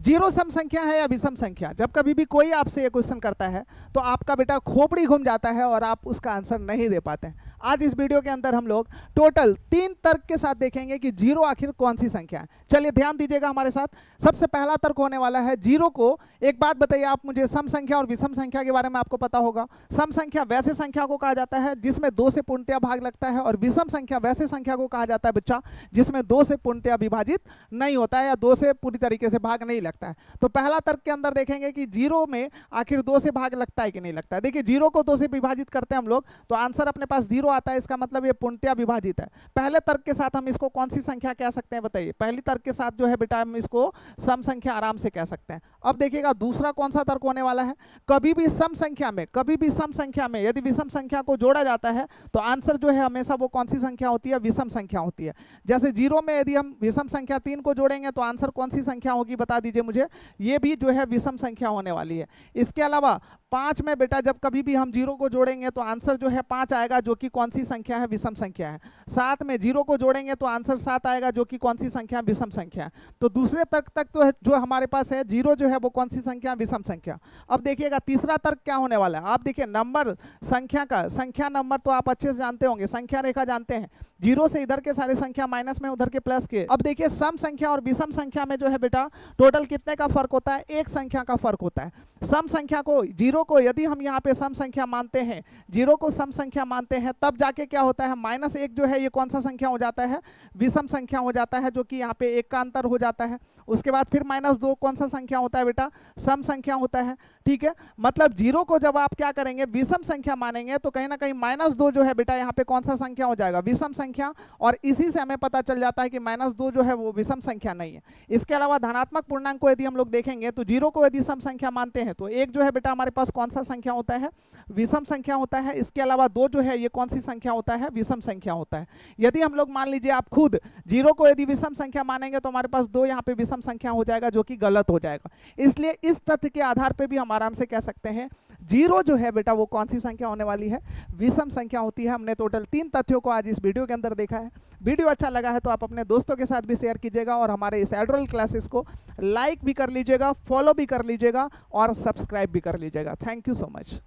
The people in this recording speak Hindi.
जीरो सम संख्या है या विषम संख्या? जब कभी भी कोई आपसे ये क्वेश्चन करता है तो आपका बेटा खोपड़ी घूम जाता है और आप उसका आंसर नहीं दे पाते हैं। आज इस वीडियो के अंदर हम लोग टोटल 3 तर्क के साथ देखेंगे कि जीरो आखिर कौन सी संख्या है। चलिए ध्यान दीजिएगा हमारे साथ। सबसे पहला तर्क होने वाला है जीरो को, एक बात बताइए आप मुझे, सम संख्या और विषम संख्या के बारे में आपको पता होगा। सम संख्या वैसे संख्या को कहा जाता है जिसमें 2 से पूर्णतया भाग लगता है, और विषम संख्या वैसे संख्या को कहा जाता है बच्चा जिसमें 2 से पूर्णतया विभाजित नहीं होता है या 2 से पूरी तरीके से भाग नहीं लगता है। तो पहला तर्क के अंदर देखेंगे कि जीरो में आखिर 2 से भाग लगता है कि नहीं लगता है। देखिए जीरो को 2 से विभाजित करते हैं हम लोग तो आंसर अपने पास जीरो आता है, इसका मतलब ये पूर्णतया विभाजित है। पहले तर्क के साथ हम इसको कौन सी संख्या कह सकते हैं बताइए? पहली तर्क के साथ जो है बेटा हम इसको सम संख्या आराम से कह सकते हैं। अब देखिएगा दूसरा कौन सा तर्क होने वाला है, कभी भी सम संख्या में यदि विषम संख्या को जोड़ा जाता है तो आंसर जो है हमेशा वो कौन सी संख्या होती है? विषम संख्या होती है। जैसे जीरो में यदि हम विषम संख्या 3 को जोड़ेंगे तो आंसर कौन सी संख्या होगी बता दीजिए मुझे? ये भी जो है विषम संख्या होने वाली है। इसके अलावा 5 में बेटा जब कभी भी हम जीरो को जोड़ेंगे तो आंसर जो है 5 आएगा, जो कि कौन सी संख्या है? विषम संख्या है। 7 में जीरो को जोड़ेंगे तो आंसर 7 आएगा, जो कि कौन सी संख्या? विषम संख्या है। तो दूसरे तर्क तक तो जो हमारे पास है जीरो जो है वो कौन सी संख्या? विषम संख्या। अब देखिएगा तीसरा तर्क क्या होने वाला है। आप देखिए नंबर संख्या का, संख्या नंबर तो आप अच्छे से जानते होंगे, संख्या रेखा जानते हैं, जीरो से इधर के सारे संख्या माइनस में, उधर के प्लस के। अब देखिए सम संख्या और विषम संख्या में जो है बेटा टोटल कितने का फर्क होता है? एक संख्या का फर्क होता है। सम संख्या को, जीरो को यदि हम यहाँ पे सम संख्या मानते हैं, जीरो को सम संख्या मानते हैं, तब जाके क्या होता है? -1 जो है ये कौन सा संख्या हो जाता है? विषम संख्या हो जाता है, जो कि यहाँ पे 1 का अंतर हो जाता है। उसके बाद फिर -2 कौन सा संख्या होता है बेटा? सम संख्या होता है। ठीक है, मतलब जीरो को जब आप क्या करेंगे? विषम संख्या मानेंगे तो कहीं ना कहीं -2 जो है बेटा यहाँ पे कौन सा संख्या हो जाएगा? विषम संख्या। और इसी से हमें पता चल जाता है कि -2 जो है वो विषम संख्या नहीं है। इसके अलावा धनात्मक पूर्णांक को यदि हम लोग देखेंगे तो जीरो को यदि सम संख्या मानते हैं तो 1 जो है बेटा हमारे पास कौन सा संख्या होता है? विषम संख्या होता है। इसके अलावा 2 जो है ये कौन सी संख्या होता है? विषम संख्या होता है। यदि हम लोग मान लीजिए आप खुद जीरो को यदि विषम संख्या मानेंगे तो हमारे पास 2 यहाँ पे विषम संख्या हो जाएगा, जो कि गलत हो जाएगा। इसलिए इस तथ्य के आधार पे भी हम आराम से कह सकते हैं जीरो जो है बेटा वो कौन सी संख्या होने वाली है? विषम संख्या होती है। हमने टोटल 3 तथ्यों को आज इस वीडियो के अंदर देखा है। वीडियो अच्छा लगा है तो आप अपने दोस्तों के साथ भी शेयर कीजिएगा और हमारे इस एडोरल क्लासेस को लाइक भी कर लीजिएगा, फॉलो भी कर लीजिएगा और सब्सक्राइब भी कर लीजिएगा। Thank you so much.